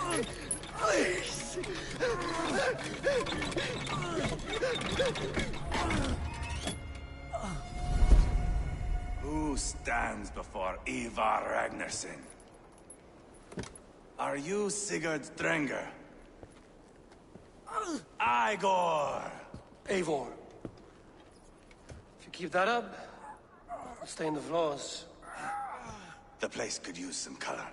Please! Who stands before Ivar Ragnarsson? Are you Sigurd Drenger? Igor! Eivor. If you keep that up, I'll stain the floors. The place could use some color.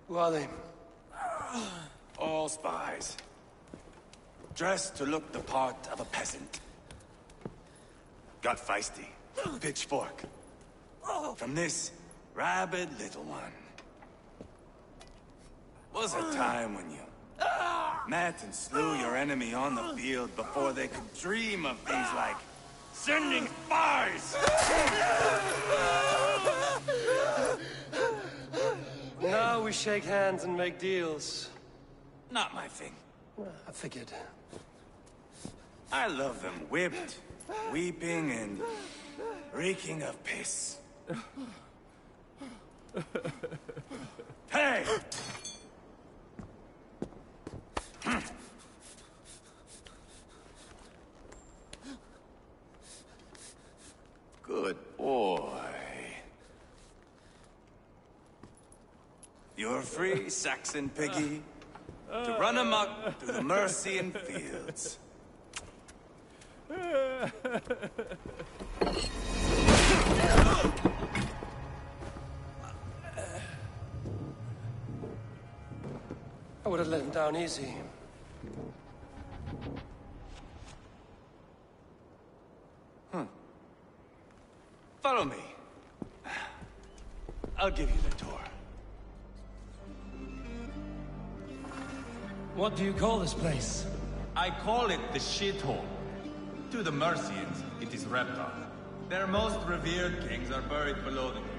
Who are they? All spies. Dressed to look the part of a peasant. Got feisty. Pitchfork. From this rabid little one. Was a time when you met and slew your enemy on the field before they could dream of things like sending spies! Now we shake hands and make deals. Not my thing. I figured. I love them whipped, weeping, and reeking of piss. Hey! Good boy. You're free, Saxon piggy, to run amok through the Mercian fields. I would have let him down easy. Follow me. I'll give you the tour. What do you call this place? I call it the shithole. To the Mercians, it is Reptar. Their most revered kings are buried below the grave.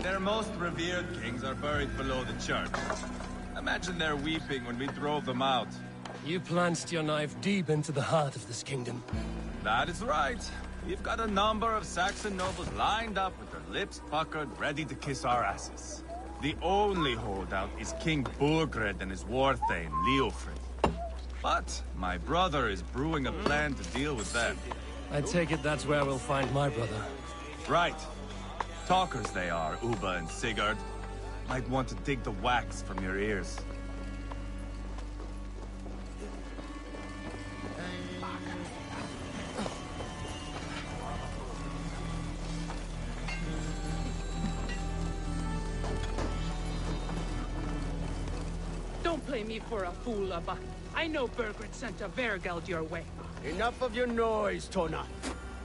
Their most revered kings are buried below the church. Imagine their weeping when we drove them out. You plunged your knife deep into the heart of this kingdom. That is right. We've got a number of Saxon nobles lined up with their lips puckered, ready to kiss our asses. The only holdout is King Burgred and his war thane, Leofrid. But my brother is brewing a plan to deal with them. I take it that's where we'll find my brother. Right. Talkers they are, Uba and Sigurd. Might want to dig the wax from your ears. Don't play me for a fool, Abba. I know Burgred sent a Vergeld your way. Enough of your noise, Tona.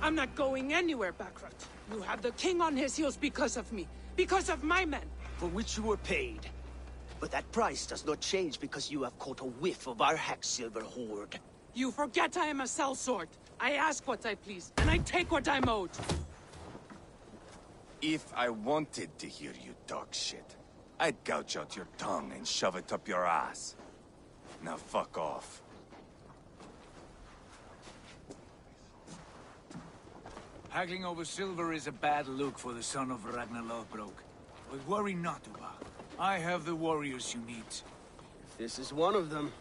I'm not going anywhere, Backrot. You have the king on his heels because of me. Because of my men. For which you were paid. But that price does not change because you have caught a whiff of our Hacksilver hoard. You forget I am a sellsword. I ask what I please, and I take what I'm owed. If I wanted to hear you talk shit, I'd gouge out your tongue and shove it up your ass. Now fuck off. Haggling over silver is a bad look for the son of Ragnar Lothbrok. But worry not, Uba. I have the warriors you need. If this is one of them,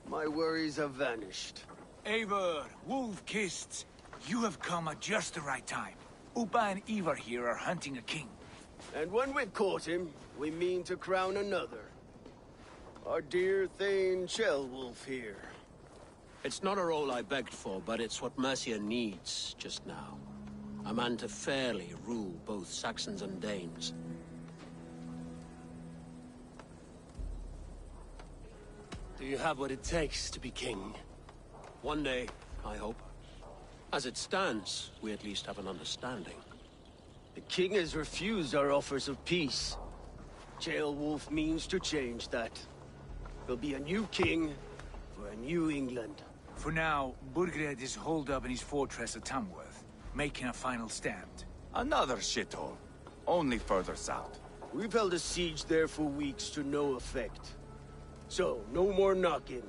my worries have vanished. Eivor, Wolf-Kissed, you have come at just the right time. Uba and Ivar here are hunting a king. And when we've caught him, we mean to crown another. Our dear Thane Ceolwulf here. It's not a role I begged for, but it's what Mercia needs just now. A man to fairly rule both Saxons and Danes. Do you have what it takes to be king? One day, I hope. As it stands, we at least have an understanding. The king has refused our offers of peace. Ceolwulf means to change that. There'll be a new king for a new England. For now, Burgred is holed up in his fortress at Tamworth, making a final stand. Another shithole. Only further south. We've held a siege there for weeks to no effect. So, no more knocking.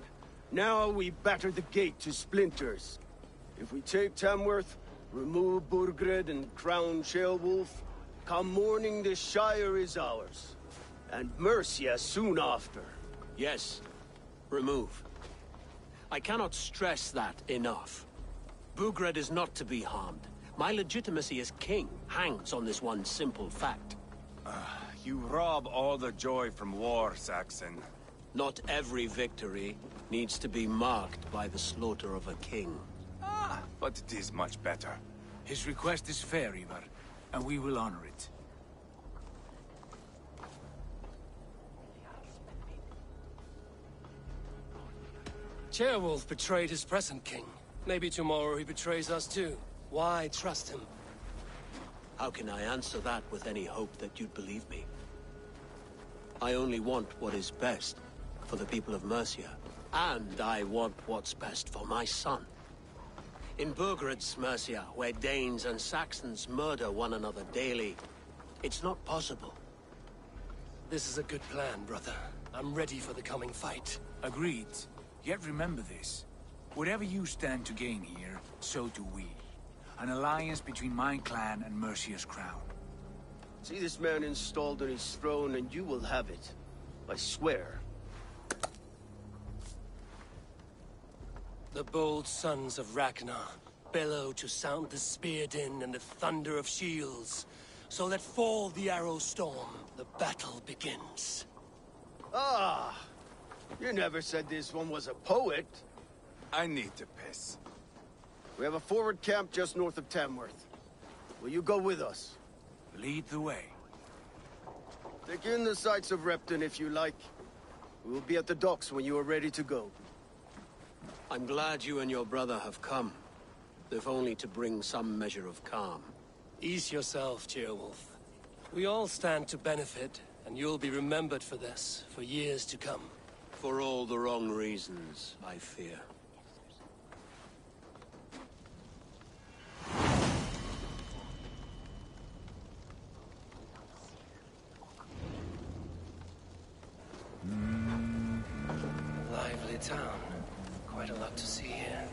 Now we batter the gate to splinters. If we take Tamworth, remove Burgred and crown Ceolwulf, come morning the Shire is ours. And Mercia soon after. Yes, remove. I cannot stress that enough. Burgred is not to be harmed. My legitimacy as king hangs on this one simple fact. You rob all the joy from war, Saxon. Not every victory needs to be marked by the slaughter of a king. But it is much better. His request is fair, Ivar, and we will honor it. Ceolwulf betrayed his present king. Maybe tomorrow he betrays us too. Why trust him? How can I answer that with any hope that you'd believe me? I only want what is best for the people of Mercia. And I want what's best for my son. In Burgred's Mercia, where Danes and Saxons murder one another daily, it's not possible. This is a good plan, brother. I'm ready for the coming fight. Agreed. Yet remember this. Whatever you stand to gain here, so do we. An alliance between my clan and Mercia's crown. See this man installed on his throne and you will have it. I swear. The bold sons of Ragnar bellow to sound the spear din and the thunder of shields. So let fall the arrow storm. The battle begins. Ah! You never said this one was a poet. I need to piss. We have a forward camp just north of Tamworth. Will you go with us? Lead the way. Take in the sights of Repton if you like. We will be at the docks when you are ready to go. I'm glad you and your brother have come, if only to bring some measure of calm. Ease yourself, Ceolwulf. We all stand to benefit, and you'll be remembered for this, for years to come. For all the wrong reasons, I fear. a town. Quite a lot to see here.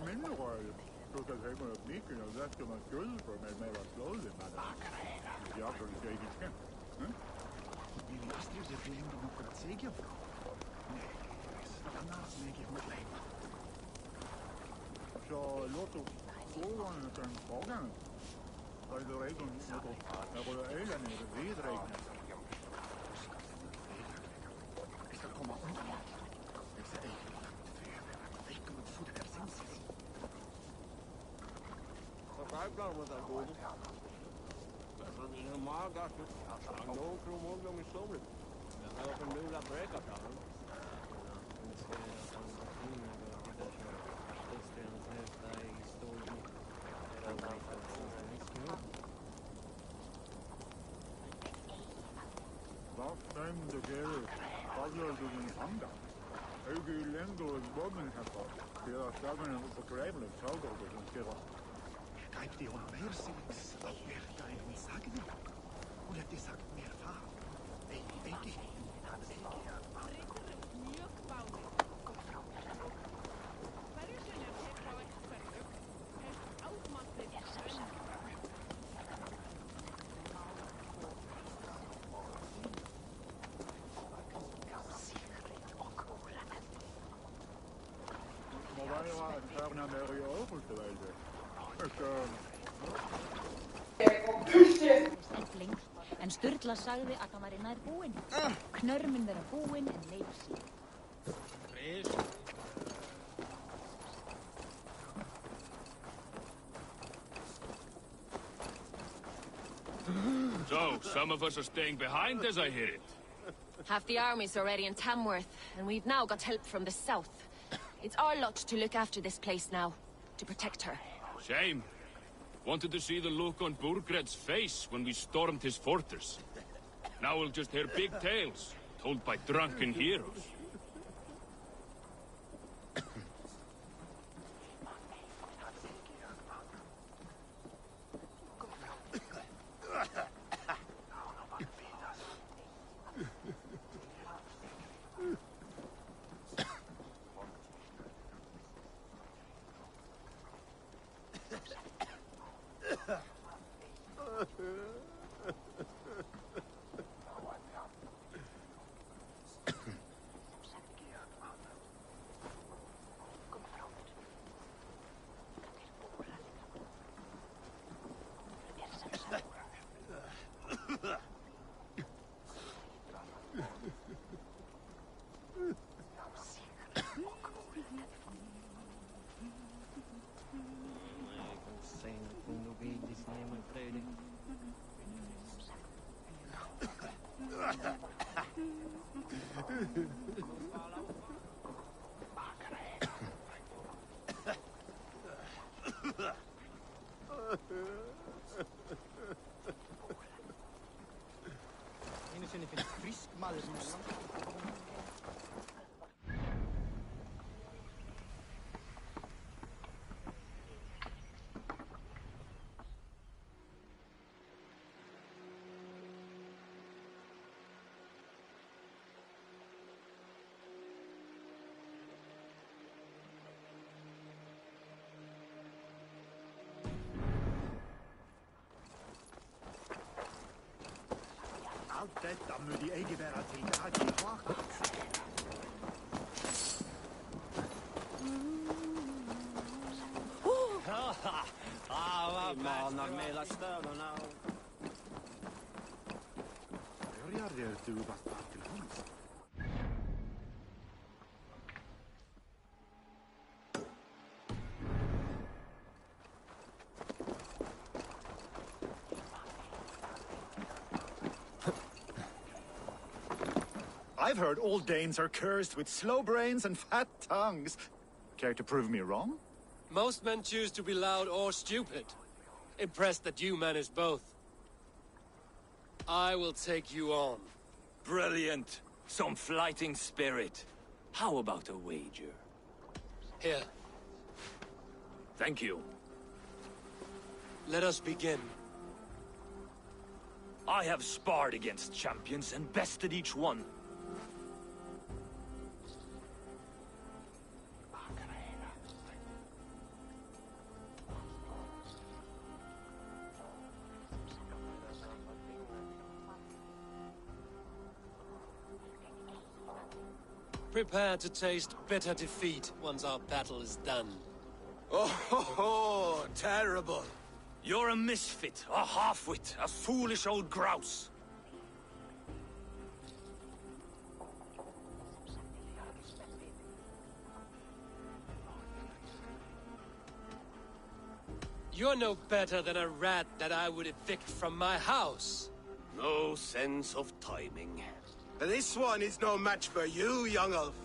Minneroid, because they're going to be making a left of my girls for my male slowly, madam. The other is a good skin. Jullie Astrid zegt jullie nog voor dat zeker? Nee, daarnaast denk ik moet leven. Så låt oss frågan kan frågan. Har du redan något? Jag går ölen i det vidräknas. Jag ska komma undan. Jag ser ej. Jag kommer att få det där sensen. Vergleichbar mit der Boden. Das ist in der Mager. I know from one of my stomach. I have a new break up down. Last time the girl followed in hunger. Øyge længere vågen herfra. Det er slagene på grævlen, tagården som skriver. Greip die Unwehrsinns, Alberta in Sagen. Und hat die sagt mehr fahren. Ey. Maar wij waren ver naar de over te wijzen. Stelling, en Sturla sagði að hann væri nær búinn. Knörmin vera búinn en leif sín. So, some of us are staying behind as I hear it. Half the army's already in Tamworth, and we've now got help from the south. It's our lot to look after this place now, to protect her. Shame. Wanted to see the look on Burgred's face when we stormed his fortress. Now we'll just hear big tales, told by drunken heroes. Allt detta må de ikke være tilbake i haken. Manar meillä stövlarna. Börjar det duva till hus? I've heard all Danes are cursed with slow brains and fat tongues. Care to prove me wrong? Most men choose to be loud or stupid. Impressed that you manage both. I will take you on. Brilliant. Some fighting spirit. How about a wager? Here. Thank you. Let us begin. I have sparred against champions and bested each one. Prepare to taste bitter defeat once our battle is done. Oh, terrible. You're a misfit, a half-wit, a foolish old grouse. You're no better than a rat that I would evict from my house. No sense of timing. This one is no match for you, young elf.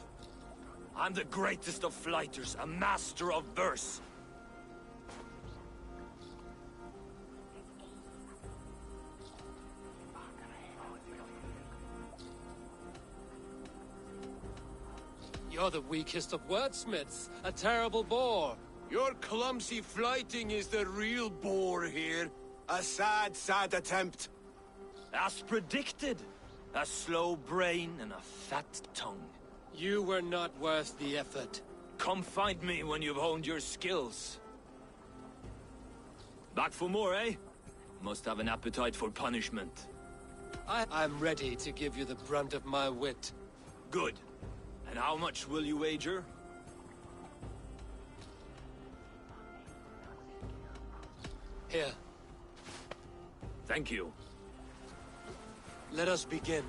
I'm the greatest of flighters, a master of verse. You're the weakest of wordsmiths, a terrible bore. Your clumsy flighting is the real bore here. A sad, sad attempt. As predicted. A slow brain and a fat tongue. You were not worth the effort. Come find me when you've honed your skills. Back for more, eh? Must have an appetite for punishment. I'm ready to give you the brunt of my wit. Good. And how much will you wager? Here. Thank you. Let us begin.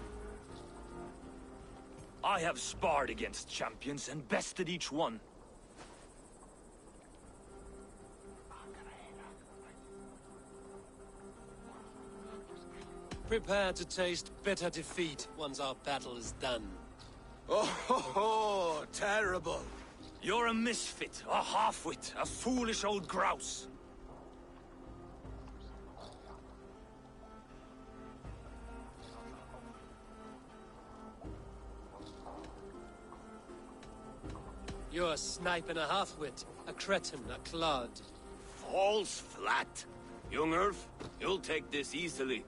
I have sparred against champions and bested each one. Prepare to taste bitter defeat once our battle is done. Oh, terrible. You're a misfit, a half-wit, a foolish old grouse. You're a snipe and a half-wit, a cretin, a clod. Falls flat. Young Earth, you'll take this easily.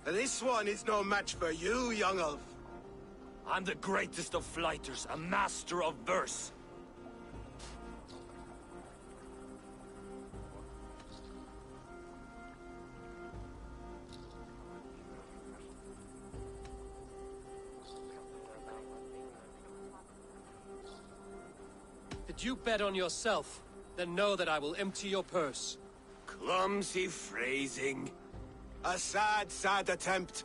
This one is no match for you, young elf. I'm the greatest of flighters, a master of verse. Did you bet on yourself? Then know that I will empty your purse. Clumsy phrasing. A sad, sad attempt.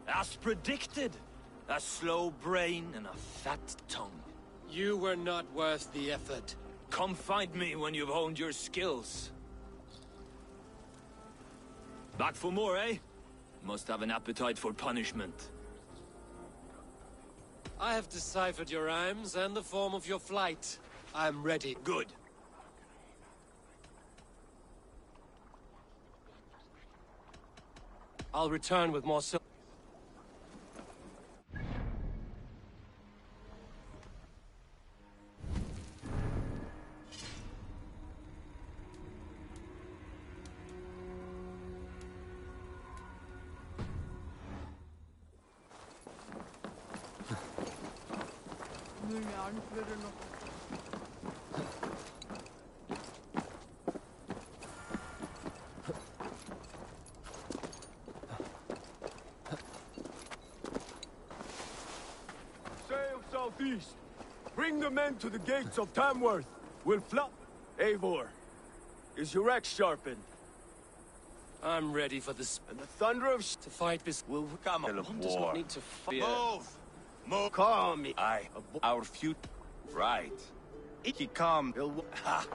As predicted. A slow brain and a fat tongue. You were not worth the effort. Come find me when you've honed your skills. Back for more, eh? Must have an appetite for punishment. I have deciphered your rhymes and the form of your flight. I'm ready. Good. I'll return with more silver. Sail southeast. Bring the men to the gates of Tamworth. We'll flop. Eivor, is your axe sharpened? I'm ready for this. And the thunder of to fight this. We'll come on. One does not need to fight. Move! Move! Call me. Our future. Right. He come. Ha!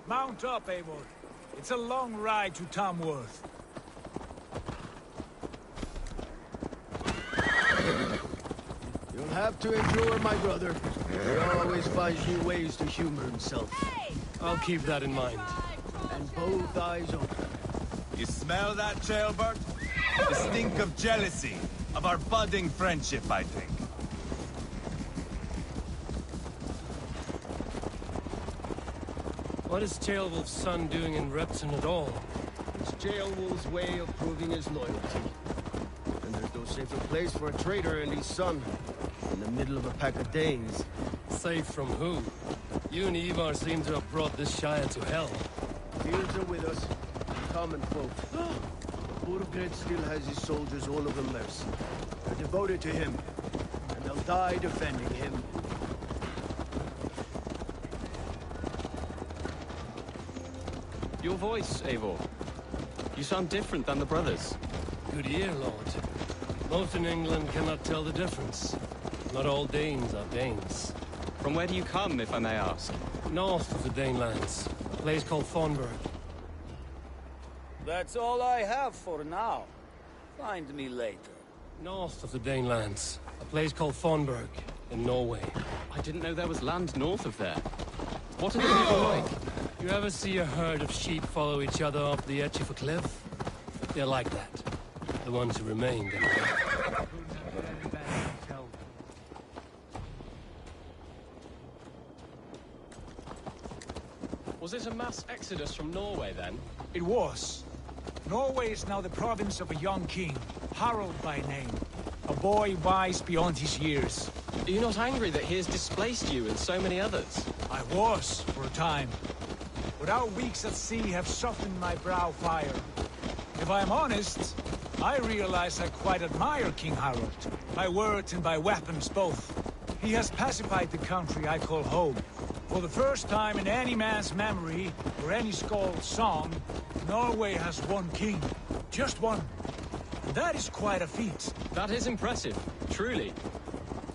Mount up, Eivor. It's a long ride to Tamworth. You'll have to endure, my brother. He always finds new ways to humor himself. I'll keep that in mind. And both eyes open. You smell that, Jailbird? The stink of jealousy, of our budding friendship, I think. What is Ceolwulf's son doing in Repton at all? It's Ceolwulf's way of proving his loyalty. And there's no safer place for a traitor and his son. In the middle of a pack of Danes. Safe from who? You and Ivar seem to have brought this Shire to hell. Fields are with us. Common folk. Burgred still has his soldiers all over mercy. They're devoted to him. And they'll die defending him. Your voice, Eivor. You sound different than the brothers. Good ear, Lord. Most in England cannot tell the difference. Not all Danes are Danes. From where do you come, if I may ask? North of the Danelands. A place called Thornburg. That's all I have for now. Find me later. North of the Danelands. A place called Thornburg, in Norway. I didn't know there was land north of there. What are the people like? You ever see a herd of sheep follow each other off the edge of a cliff? They're like that. The ones who remained. Was it a mass exodus from Norway, then? It was. Norway is now the province of a young king, Harald by name. A boy wise beyond his years. Are you not angry that he has displaced you and so many others? I was, for a time. But our weeks at sea have softened my brow fire. If I am honest, I realize I quite admire King Harald. By words and by weapons both. He has pacified the country I call home. For the first time in any man's memory, or any skald's song, Norway has one king. Just one. And that is quite a feat. That is impressive, truly.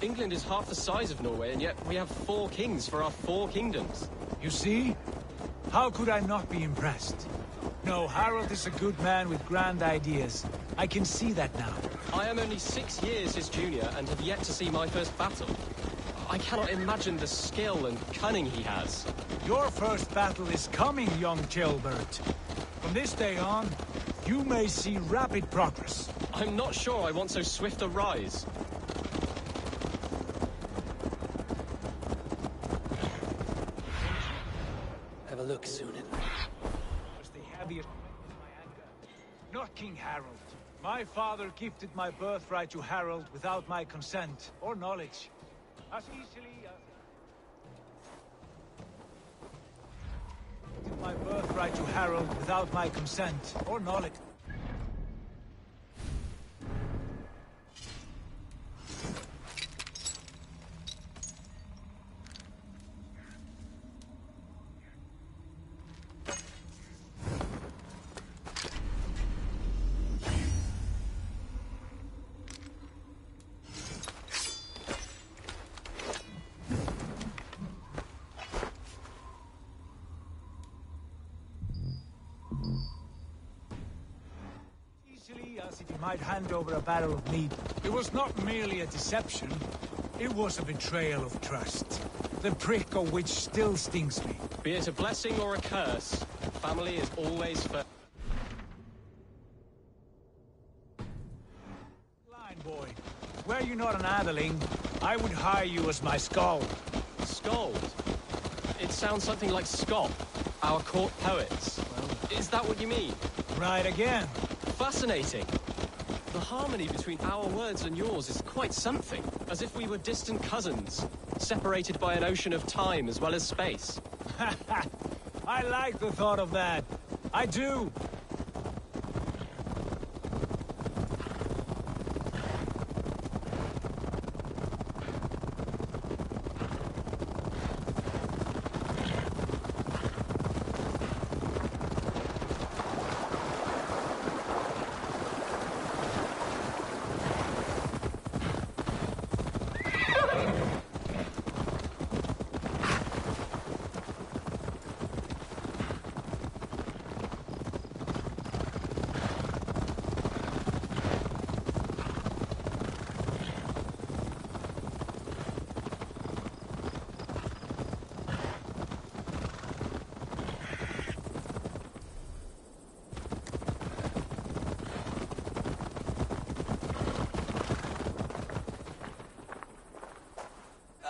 England is half the size of Norway, and yet we have 4 kings for our 4 kingdoms. You see? How could I not be impressed? No, Harald is a good man with grand ideas. I can see that now. I am only 6 years his junior and have yet to see my first battle. I cannot imagine the skill and cunning he has. Your first battle is coming, young Ceolbert. From this day on, you may see rapid progress. I'm not sure I want so swift a rise. Have a look, Sunan. Was the heaviest in my anger. Not King Harald. My father gifted my birthright to Harald without my consent or knowledge. As easily as... Gifted my birthright to Harald without my consent or knowledge. curiosity might hand over a barrel of meat. It was not merely a deception. It was a betrayal of trust. The prick of which still stings me. Be it a blessing or a curse, family is always first. Line boy, were you not an adeling, I would hire you as my skald. Skald? It sounds something like Scott, our court poets. Well, is that what you mean? Right again. Fascinating. The harmony between our words and yours is quite something. As if we were distant cousins, separated by an ocean of time as well as space. I like the thought of that. I do.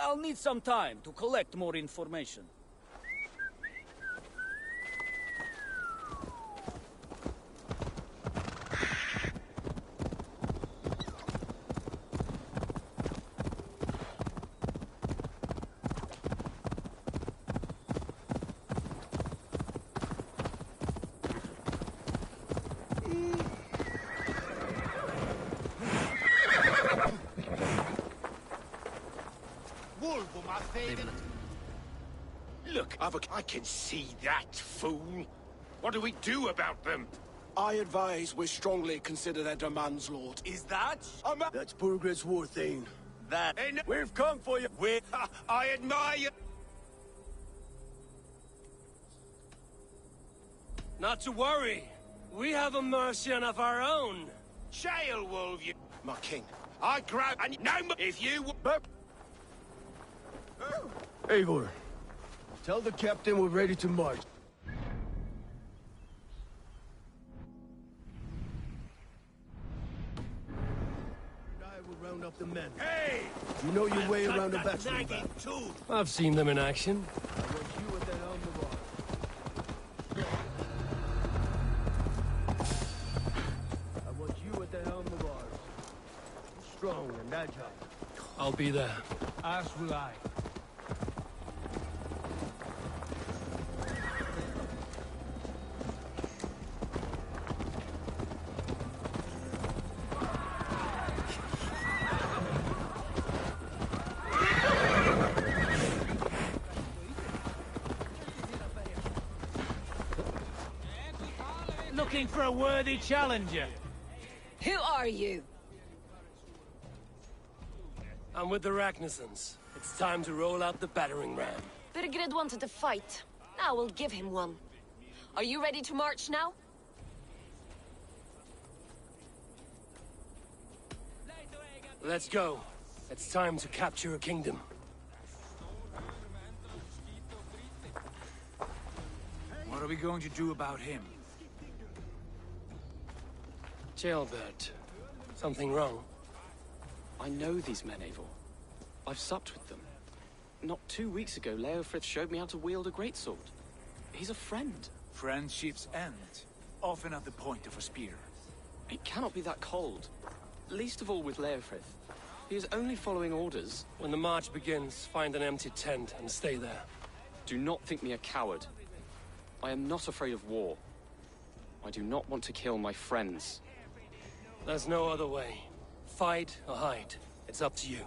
I'll need some time to collect more information. Look, I can see that, fool. What do we do about them? I advise we strongly consider their demands, Lord. Is that? That's Burgred's war thane. That... We've come for you. I admire you. Not to worry. We have a Mercian of our own. Jail wolf, you... My king. I grab... and no more... If you... Eivor, tell the captain we're ready to march. I will round up the men. Hey! You know your way around a battlefield. I've seen them in action. I want you at that helm of ours. I want you at the helm of ours. Strong and agile. I'll be there. As will I. Looking for a worthy challenger. Who are you? I'm with the Ragnarsons. It's time to roll out the battering ram. Birgred wanted to fight. Now we'll give him one. Are you ready to march now? Let's go. It's time to capture a kingdom. What are we going to do about him? Jailbird. Something wrong? I know these men, Eivor. I've supped with them. Not 2 weeks ago, Leofrith showed me how to wield a greatsword. He's a friend. Friendships end, often at the point of a spear. It cannot be that cold. Least of all with Leofrith. He is only following orders. When the march begins, find an empty tent and stay there. Do not think me a coward. I am not afraid of war. I do not want to kill my friends. There's no other way. Fight or hide. It's up to you.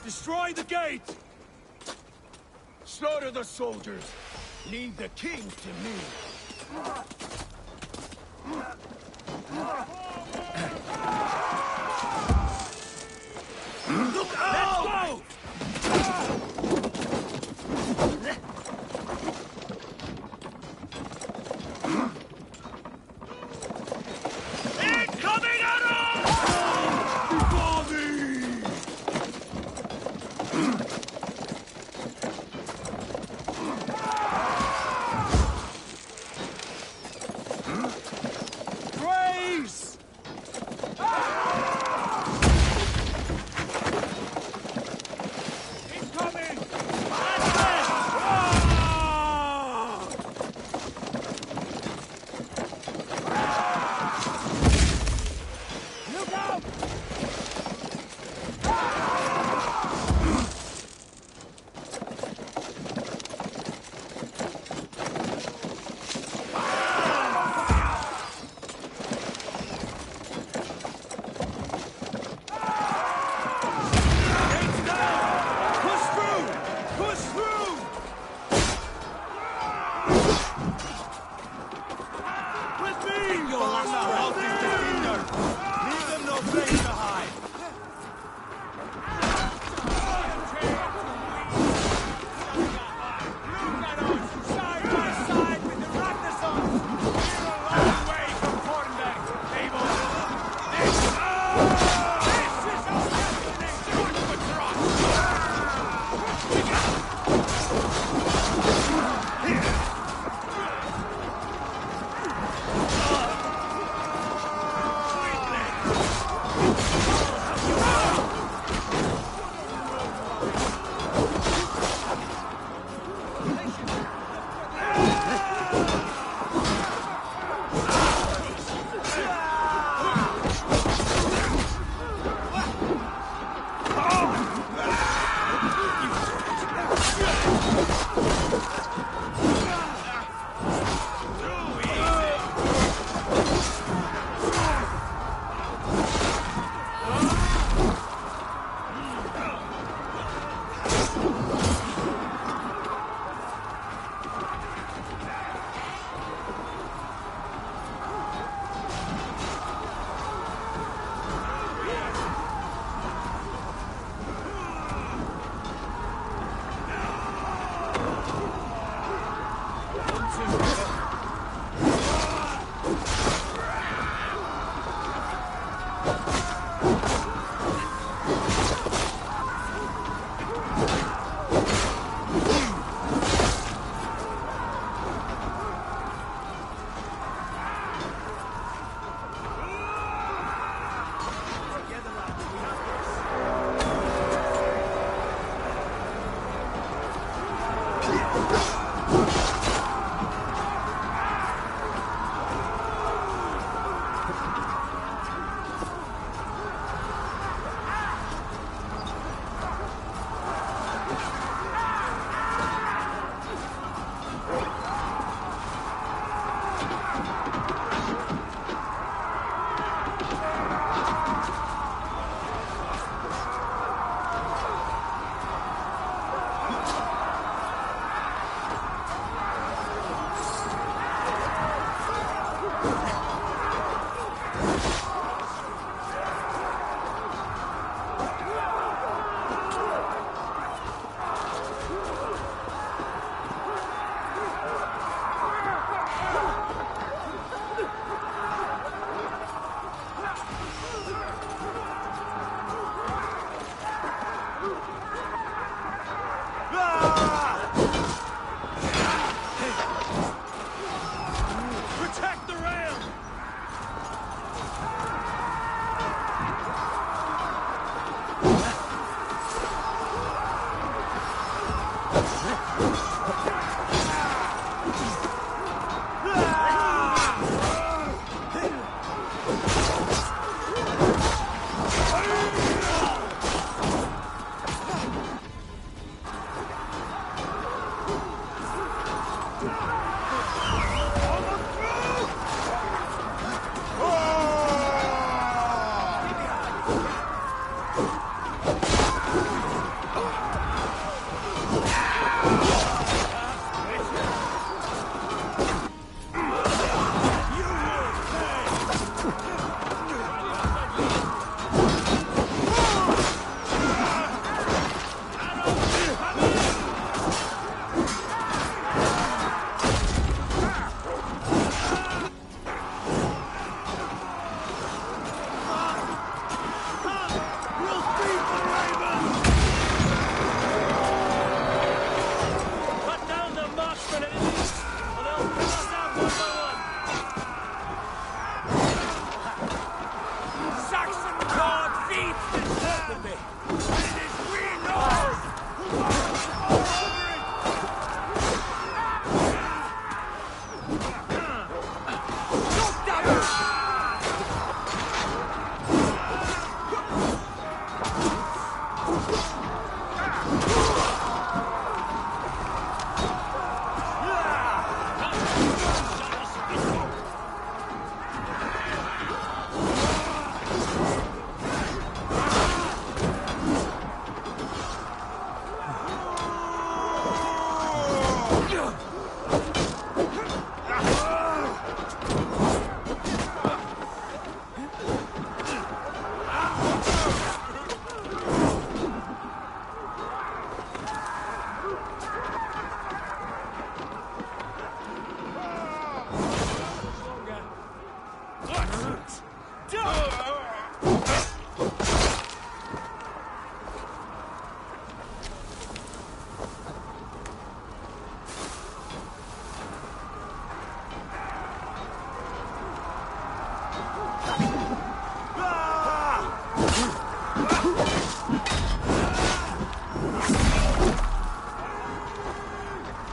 Destroy the gate! Slaughter the soldiers! Leave the king to me! Look out! Incoming arrows! Before thee! Grace! Incoming! Look out! Push through! Push through! With me! Your last house is defeated! Leave them no place to hide! Look at us! Side by side with the Ragnarssons! We're a long way from Cornberg, Abel! This is our destiny! Join the trot!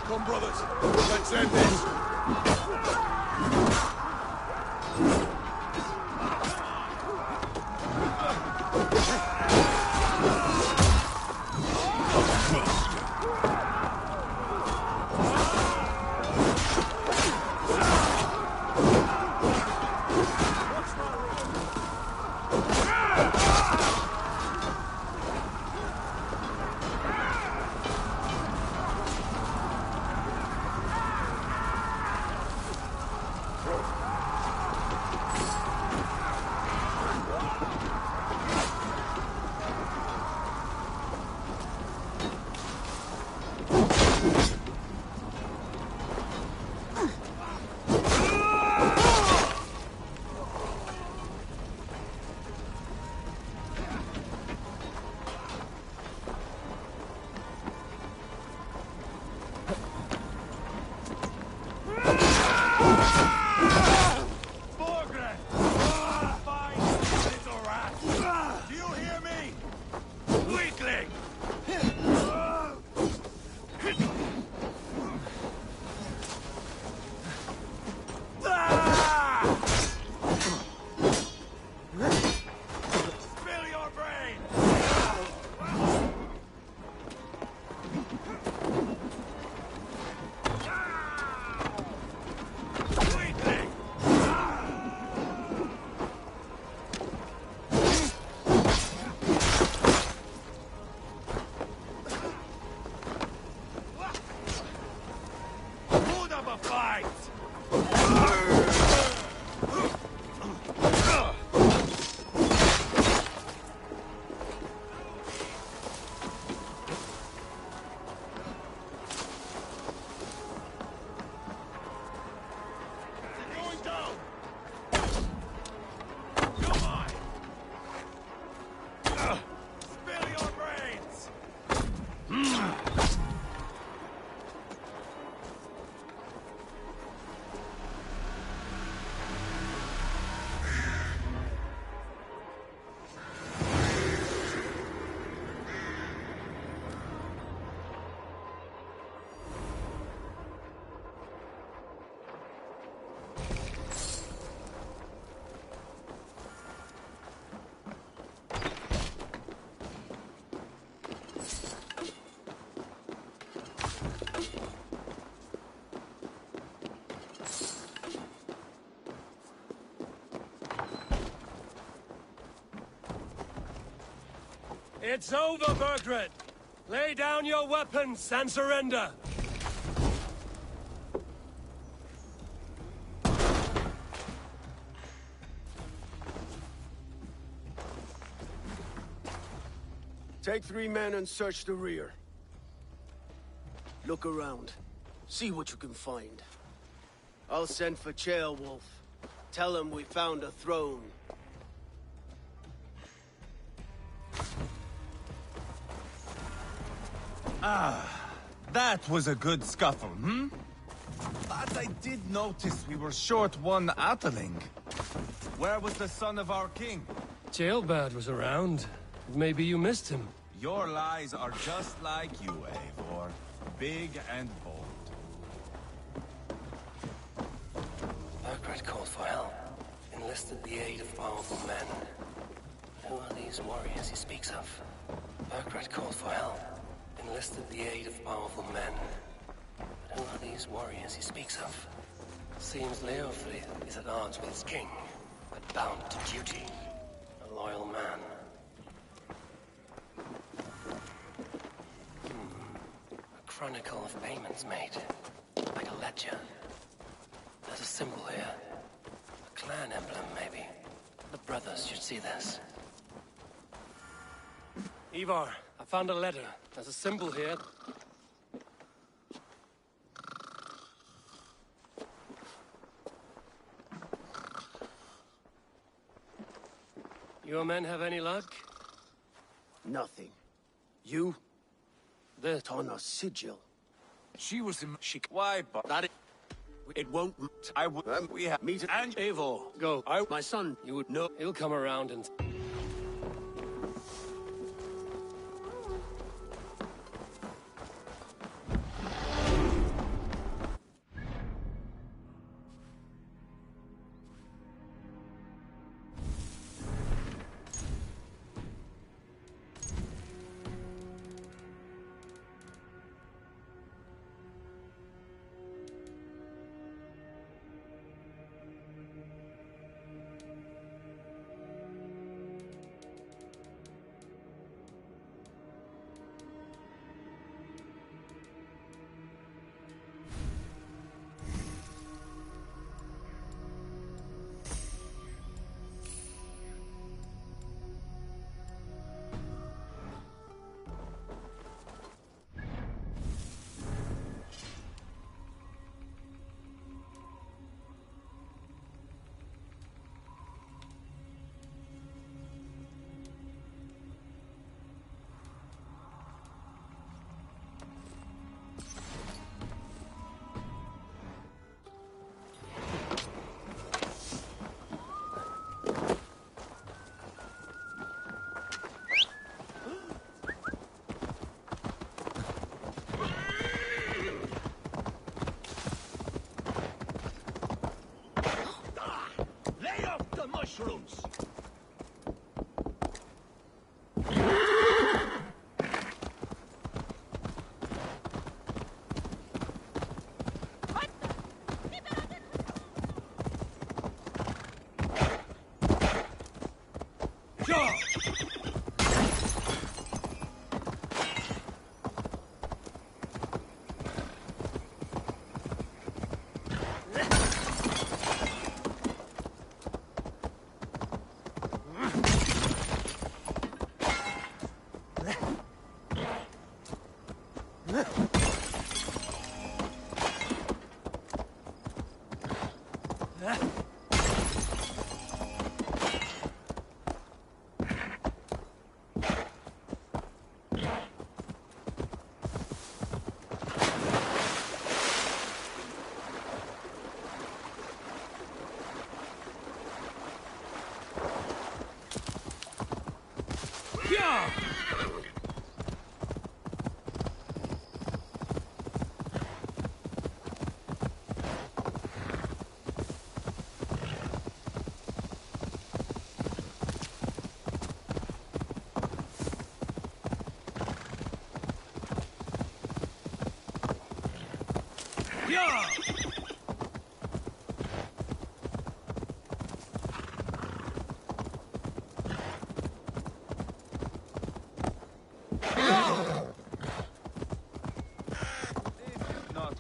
Come, brothers. Let's end this. It's over, Burgred! Lay down your weapons and surrender! Take 3 men and search the rear. Look around. See what you can find. I'll send for Ceolwulf. Tell him we found a throne. That was a good scuffle, hmm? But I did notice we were short one Atheling. Where was the son of our king? Ceolbad was around. Maybe you missed him. Your lies are just like you, Eivor. Big and bold. Burgred called for help. Enlisted the aid of powerful men. Who are these warriors he speaks of? Burgred called for help. Enlisted the aid of powerful men. But who are these warriors he speaks of? Seems Leofrid is at odds with his king, but bound to duty. A loyal man. A chronicle of payments made. Like a ledger. There's a symbol here. A clan emblem, maybe. The brothers should see this. Ivar, I found a letter. There's a symbol here. Your men have any luck? Nothing. You? This on a sigil. She was in... Why, but that it won't... I would... we have... Meet and Eivor. Go. My son, you would know... He'll come around and...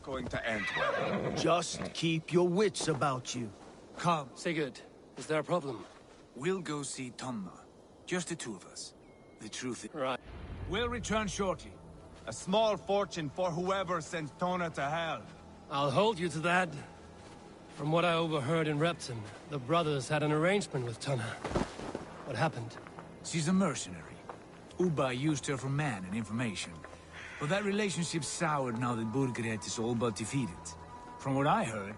Going to end well. Just keep your wits about you. Come. Sigurd, is there a problem? We'll go see Tonna. Just the two of us. The truth is... Right. We'll return shortly. A small fortune for whoever sends Tona to hell. I'll hold you to that. From what I overheard in Repton, the brothers had an arrangement with Tonna. What happened? She's a mercenary. Uba used her for man and information. But that relationship soured now that Burgred is all but defeated. From what I heard,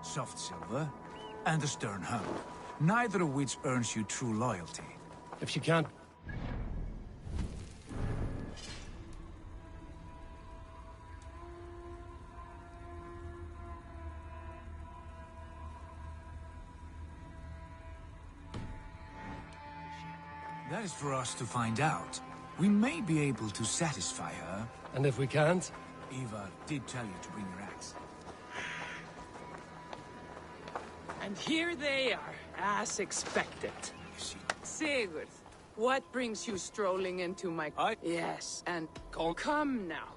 soft silver and a stern hug. Neither of which earns you true loyalty. If she can't... That is for us to find out. We may be able to satisfy her. And if we can't? Eva did tell you to bring your axe. And here they are, as expected. Sigurd, what brings you strolling into my... Yes, and... Come now.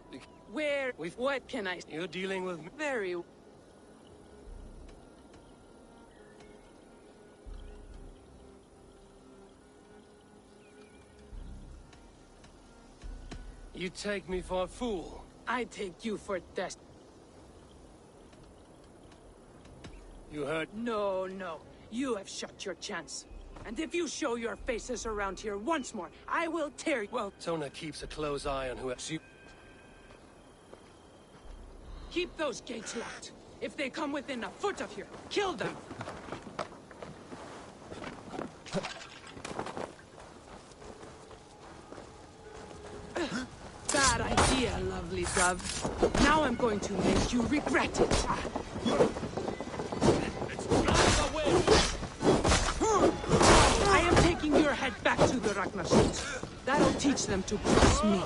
Where... What can I... You're dealing with... Very... You take me for a fool. I take you for dest... You heard? No, no. You have shot your chance. And if you show your faces around here once more, I will tear you... Well, Tona keeps a close eye on whoever... Keep those gates locked. If they come within a foot of here, kill them! Bad idea, lovely dove. Now I'm going to make you regret it. I am taking your head back to the Ragnarsons. That'll teach them to trust me.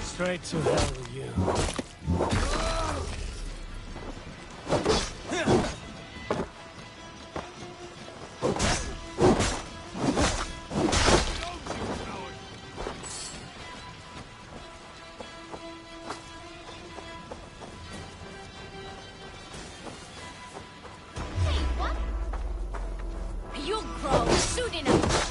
Straight to hell with you. You'll grow soon enough.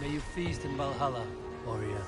May you feast in Valhalla, warrior.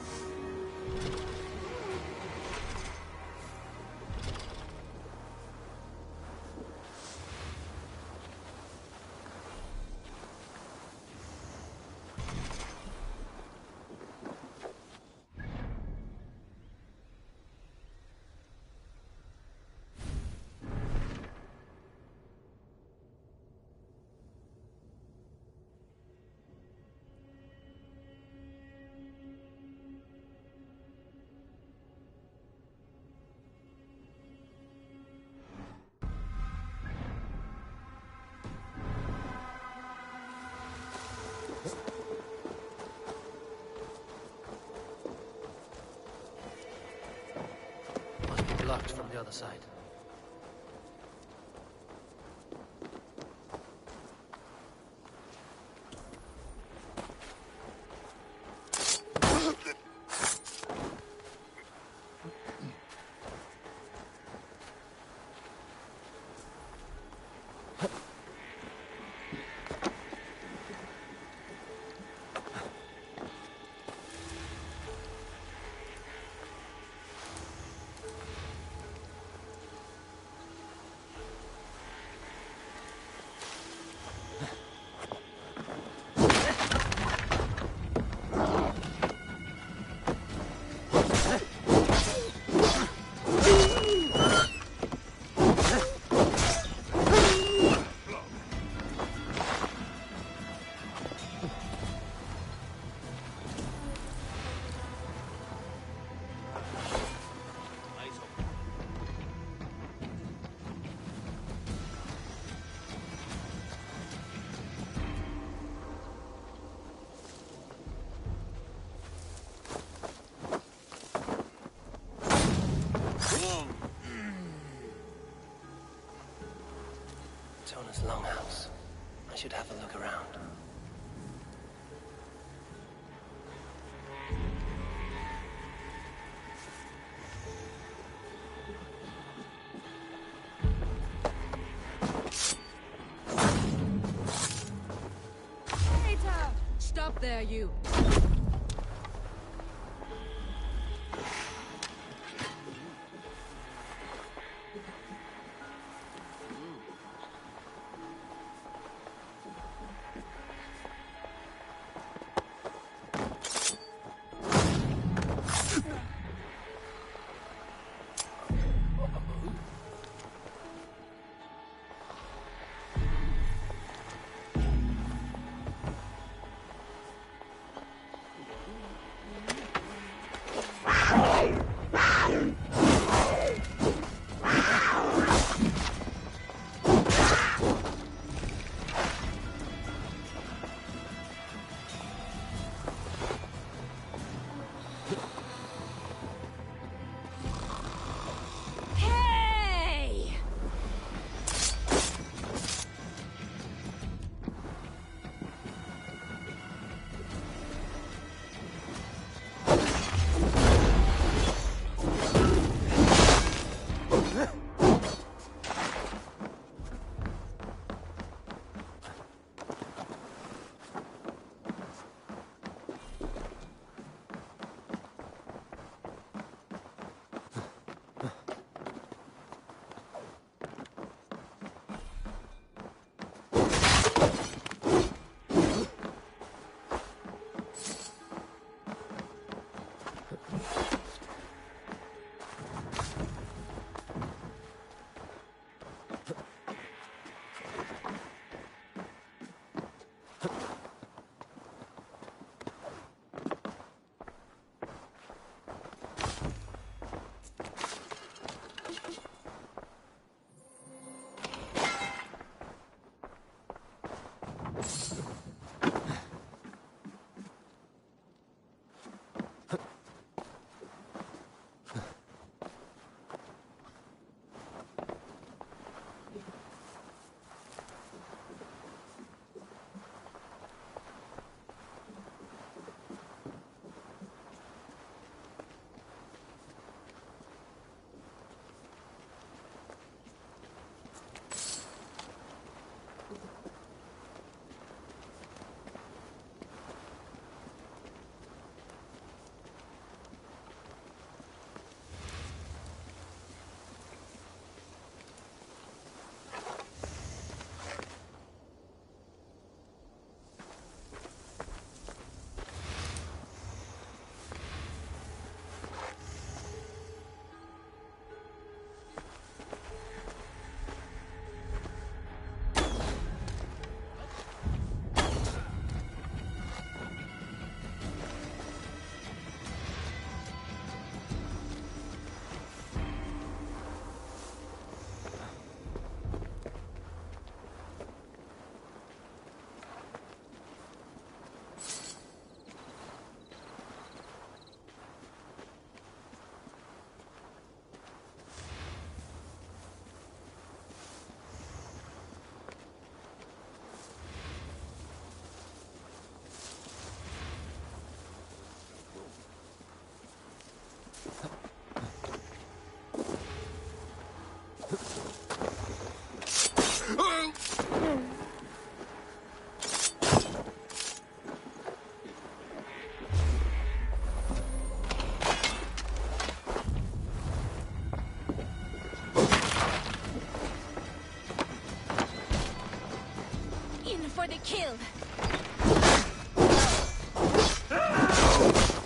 Blocked from the other side. Tona's longhouse. I should have a look around. Stop there, you! for the kill.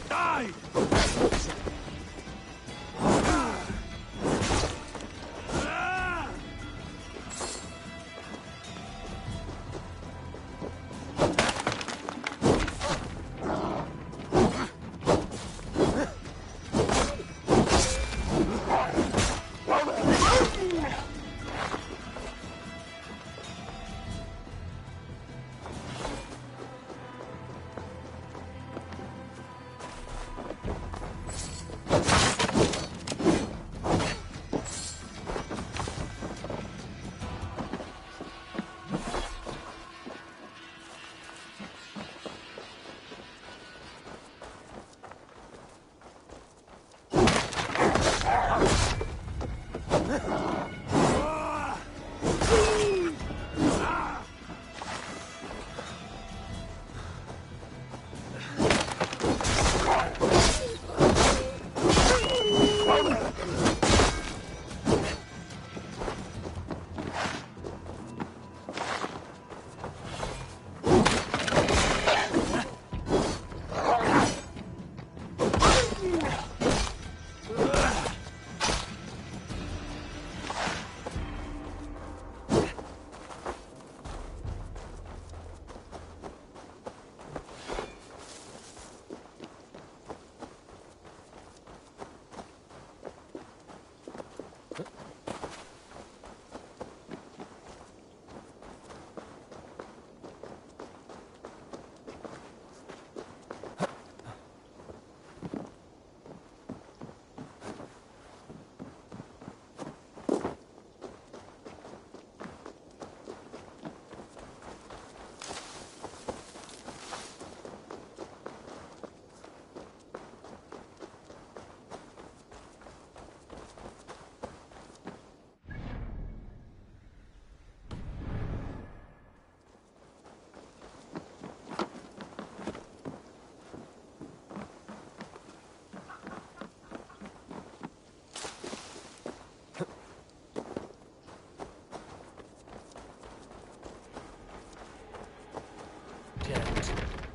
Die!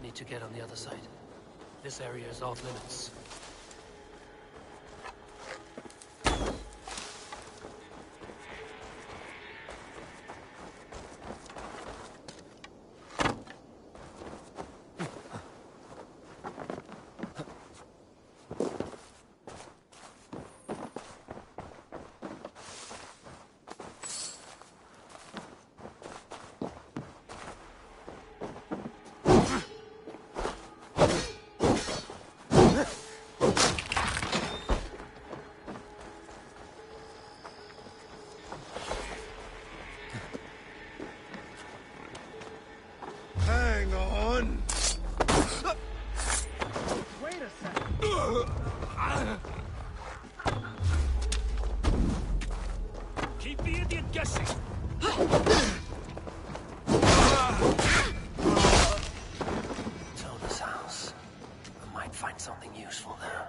Need to get on the other side. This area is off limits. Hang on! Wait a second. Keep the idiot guessing. Tona's house. I might find something useful there.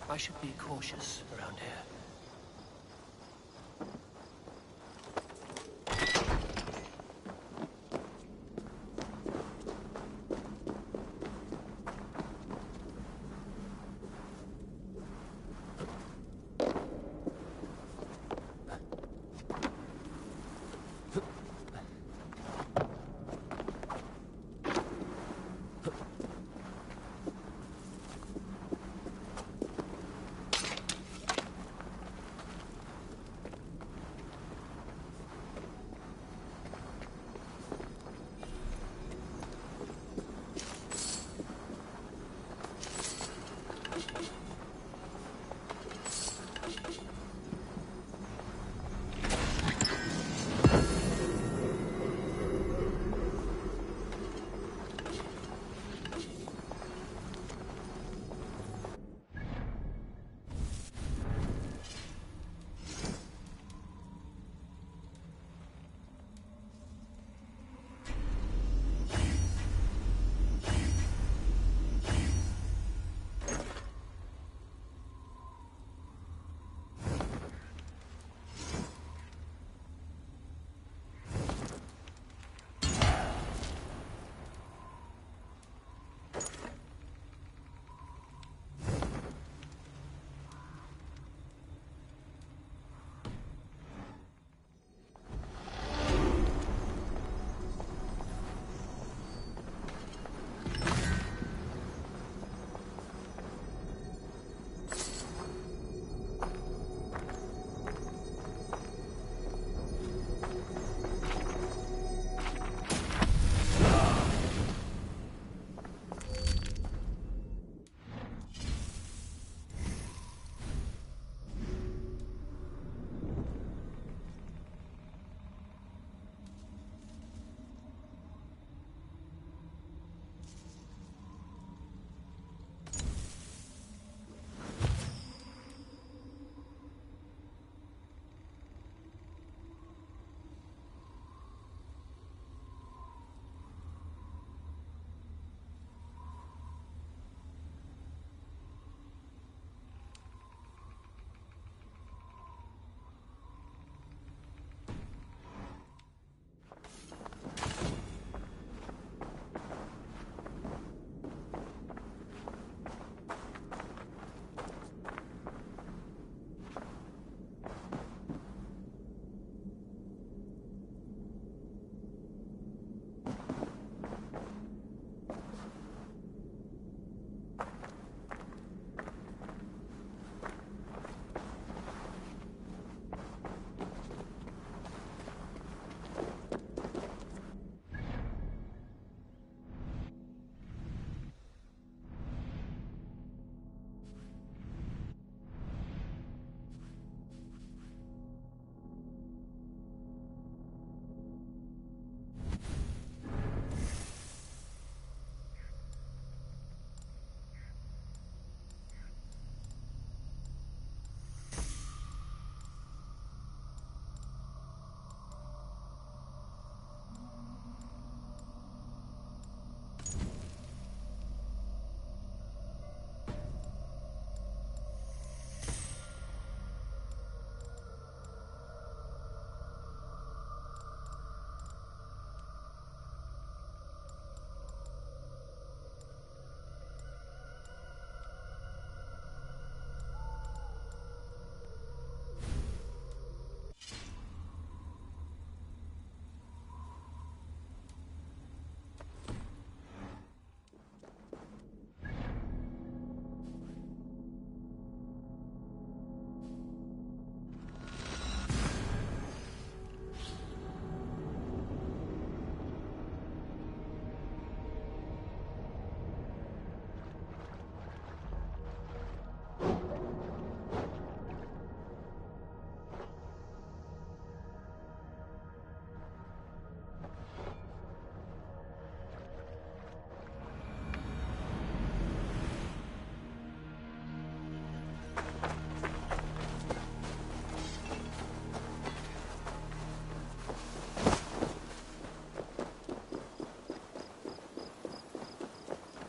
I should be cautious around here.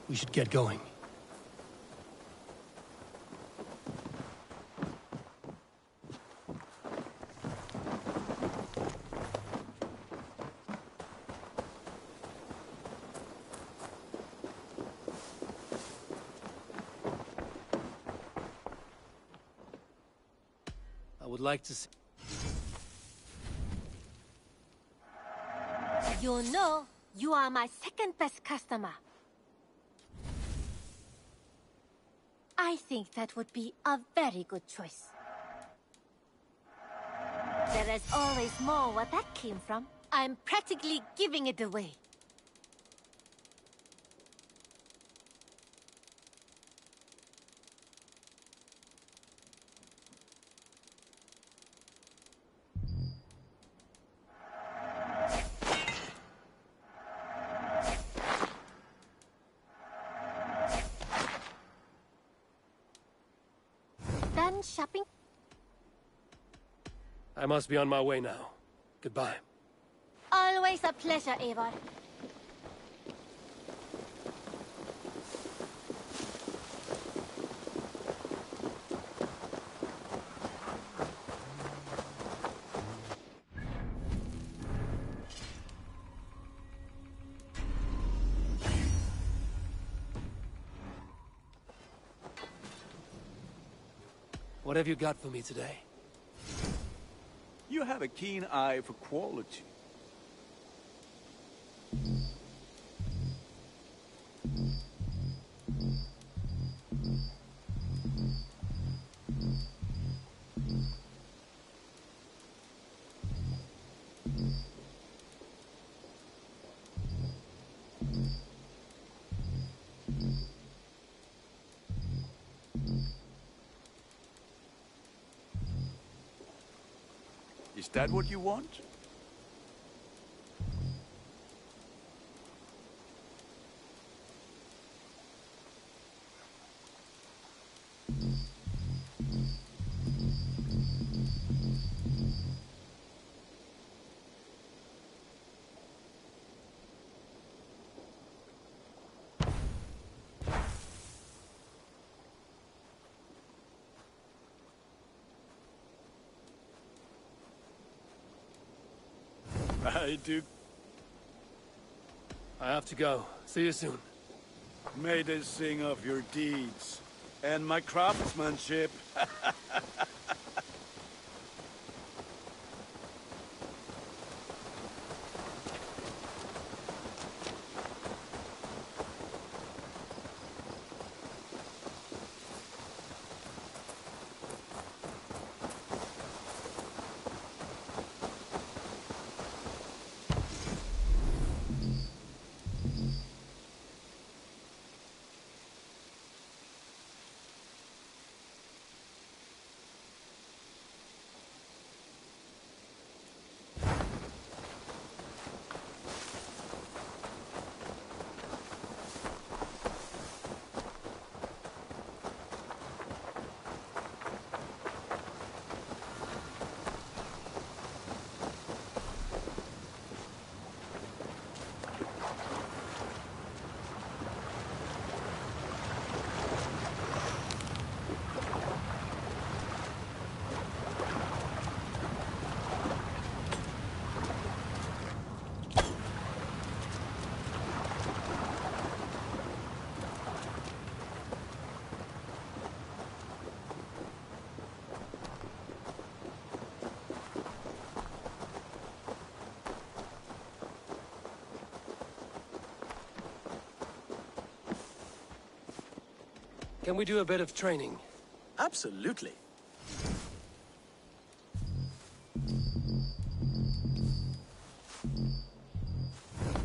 We should get going. I would like to see... You know, you are my second best customer. I think that would be a very good choice. There is always more where that came from. I'm practically giving it away. Done shopping? I must be on my way now. Goodbye. Always a pleasure, Eivor. What have you got for me today? You have a keen eye for quality. Is that what you want? I do. I have to go. See you soon. May they sing of your deeds and my craftsmanship. Can we do a bit of training? Absolutely.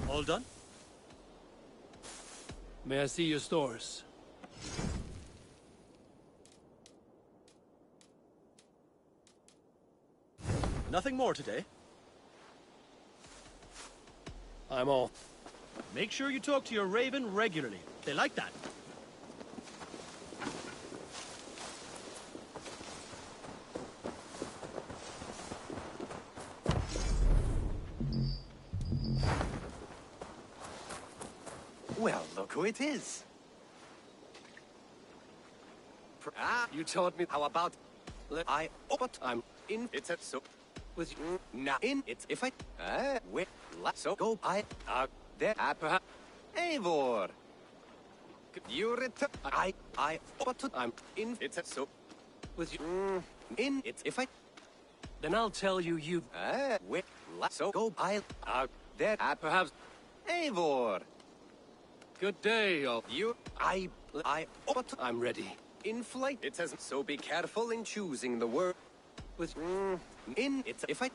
All done? May I see your stores? Nothing more today. I'm off. Make sure you talk to your raven regularly. They like that. Well, look who it is. You taught me how about... But I'm in... It's a so... With you... Now in... It's if I... Wait... So go I... There... Perhaps... Eivor! You return... But I'm in... It's a so... With you... In... It's if I... Then I'll tell you wait... So go I... There... Perhaps... Eivor! Good day, all you... But I'm ready. In flight, it says, so be careful in choosing the word. With in it's if I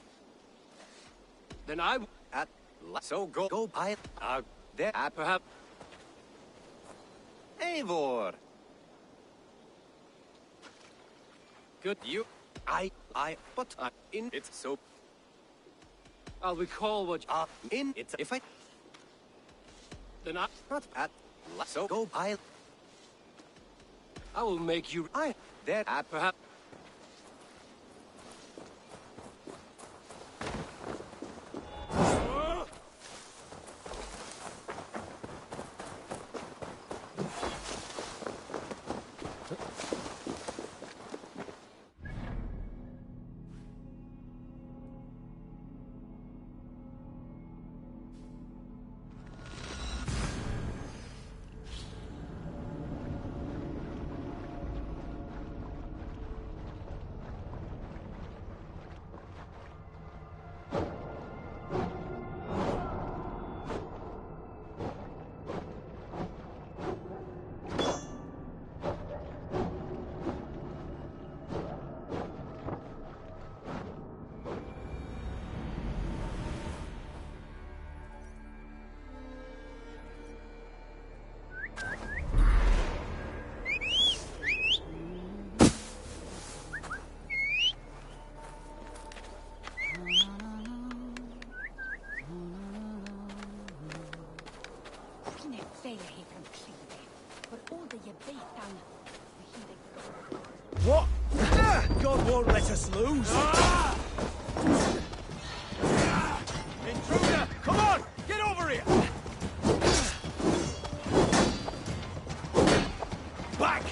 then I at so go I there perhaps Eivor. Good you but I'm in it's so I'll recall what in it's if I then I not at so go I will make you there perhaps What? God won't let us lose. Intruder! Come on! Get over here! Back!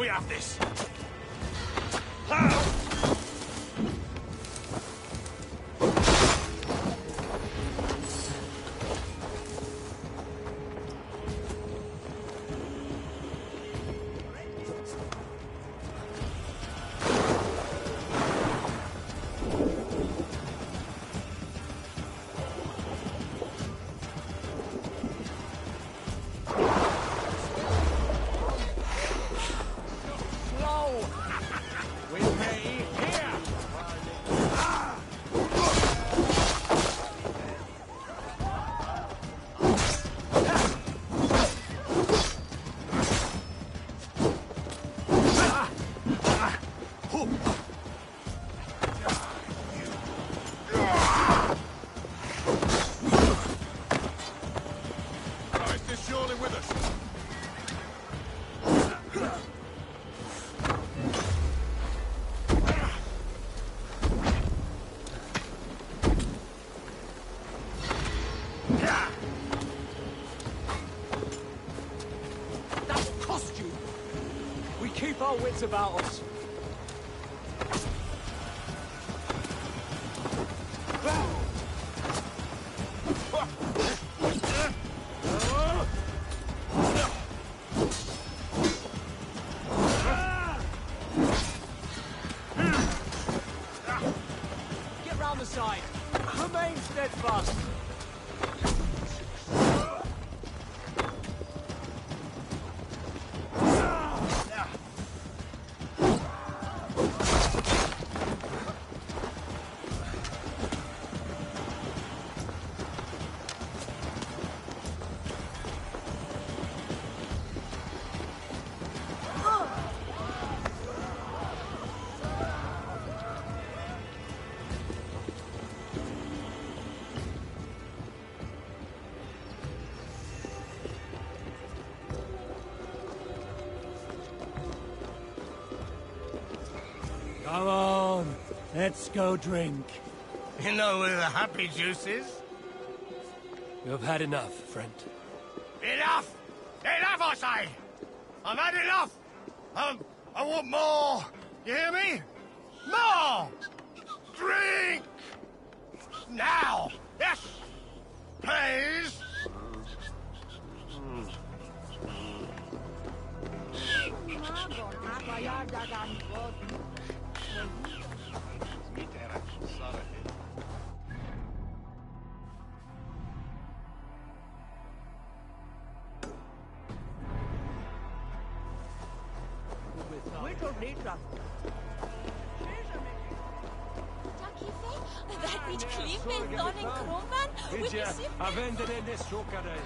We have this. Keep our wits about us. Get round the side. Remain steadfast. Come on, let's go drink. You know where the happy juice is? You've had enough, friend. Enough! Enough, I say! I've had enough! I want more! You hear me? More! Drink! Now! Yes! Please! That bit klippet don en krumman. Did you? I vended in this chokare.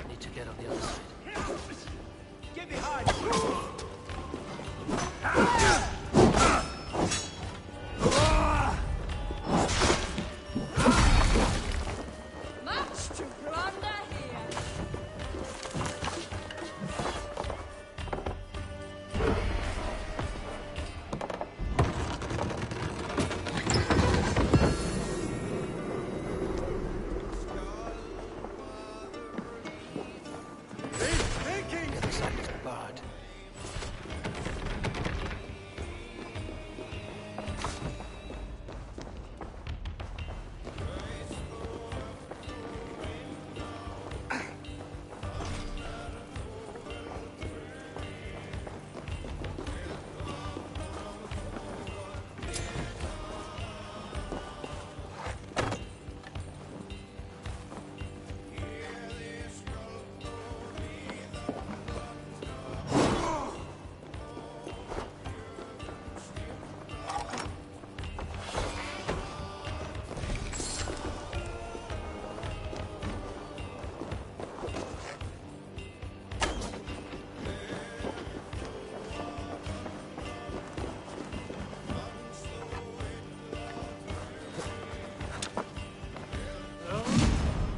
Need to get on the other side. Get behind! Much to plunder here. Bard.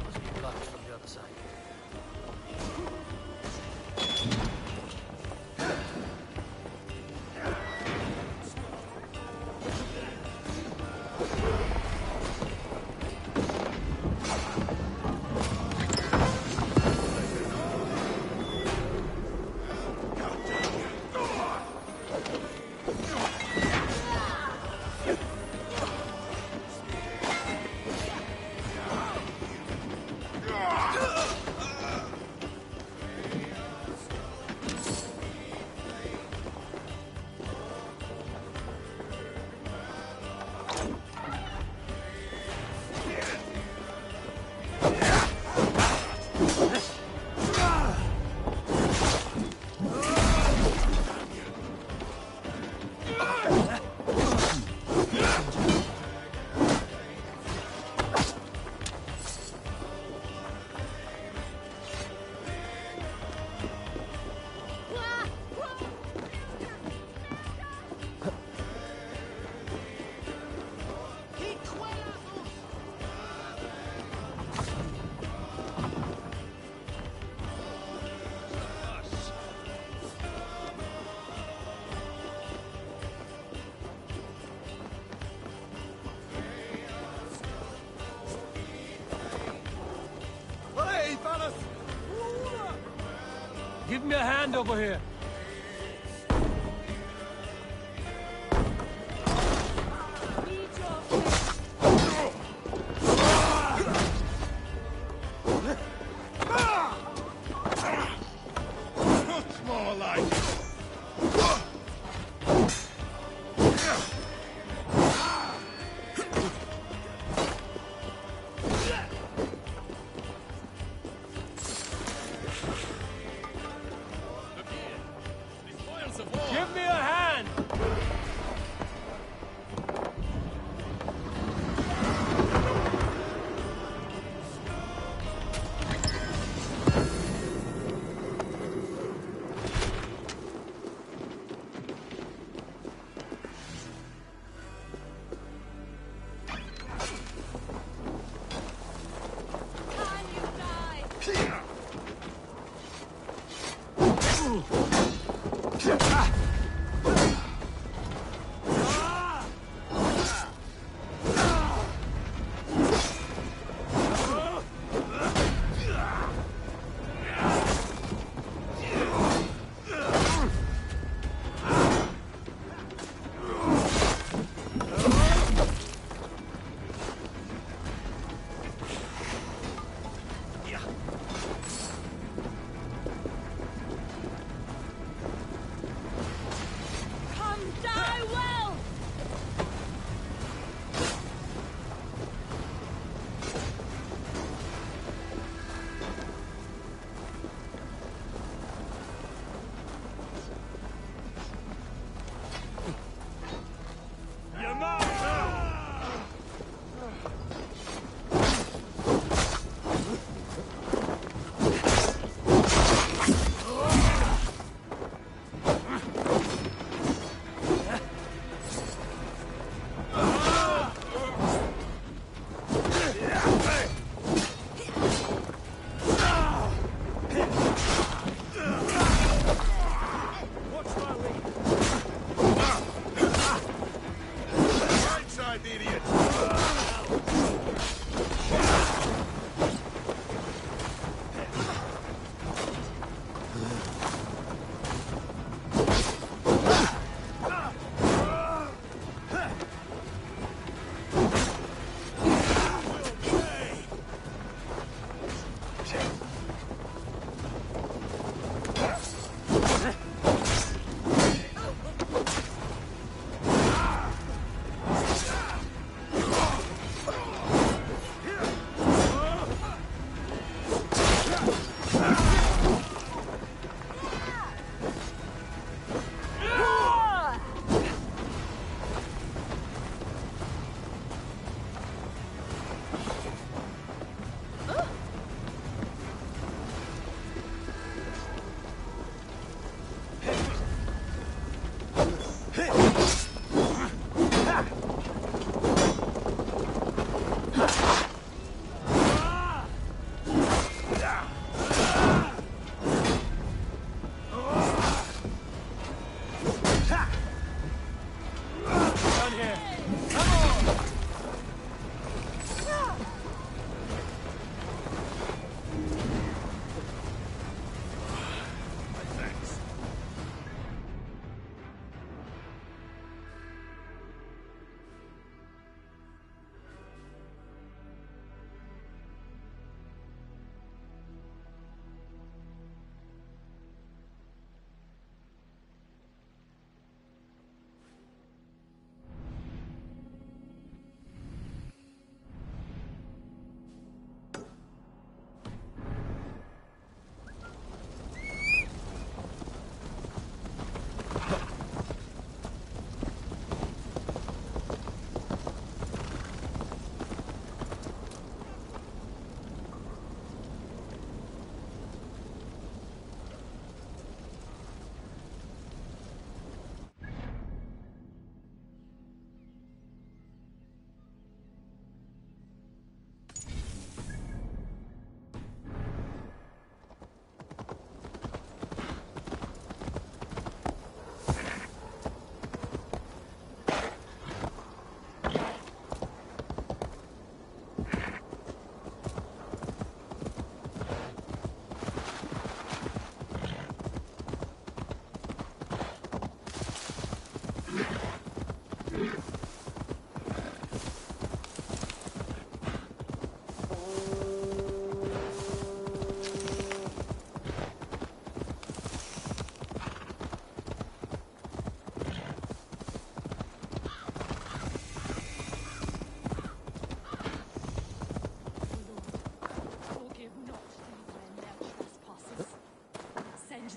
Must be blocked from the other side. Hey, fellas! Give me a hand over here. More like. right, idiot!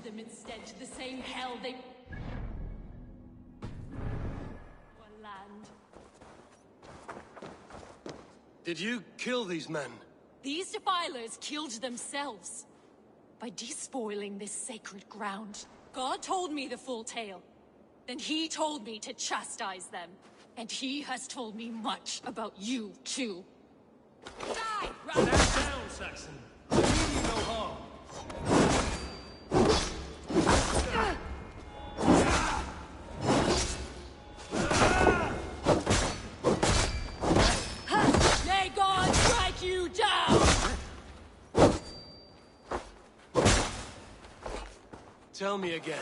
Them instead to the same hell they... Our land. Did you kill these men? These defilers killed themselves by despoiling this sacred ground. God told me the full tale. Then he told me to chastise them. And he has told me much about you, too. Die! Stand down, Saxon. I mean you no harm. May God strike you down! Tell me again.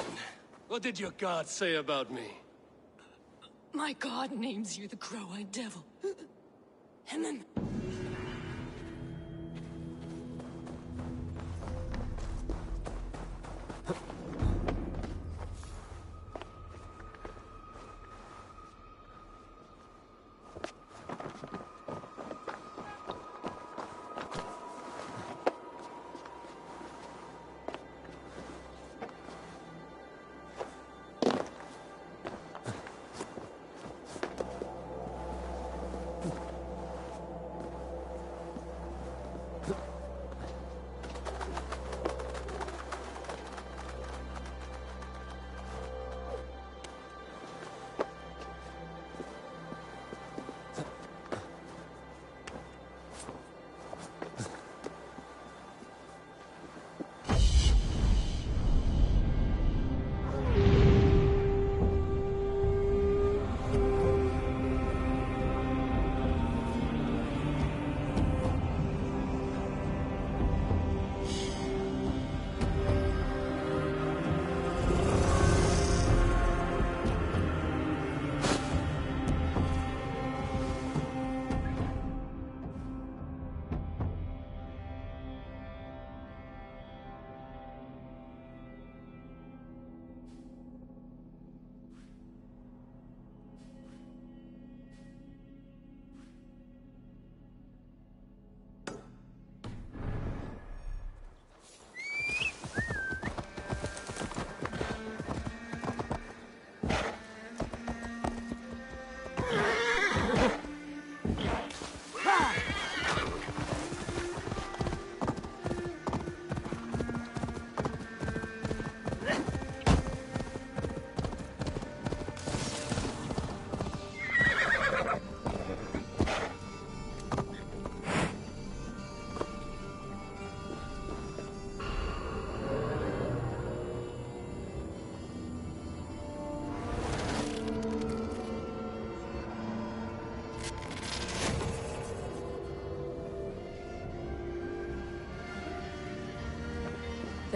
What did your god say about me? My God names you the Crow-Eyed Devil. And then...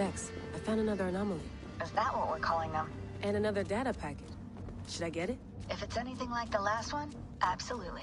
Vex, I found another anomaly. Is that what we're calling them? And another data packet. Should I get it? If it's anything like the last one, absolutely.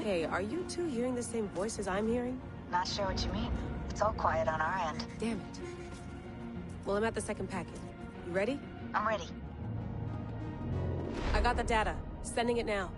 Hey, are you two hearing the same voices I'm hearing? Not sure what you mean. It's all quiet on our end. Damn it. Well, I'm at the second packet. You ready? I'm ready. I got the data. Sending it now.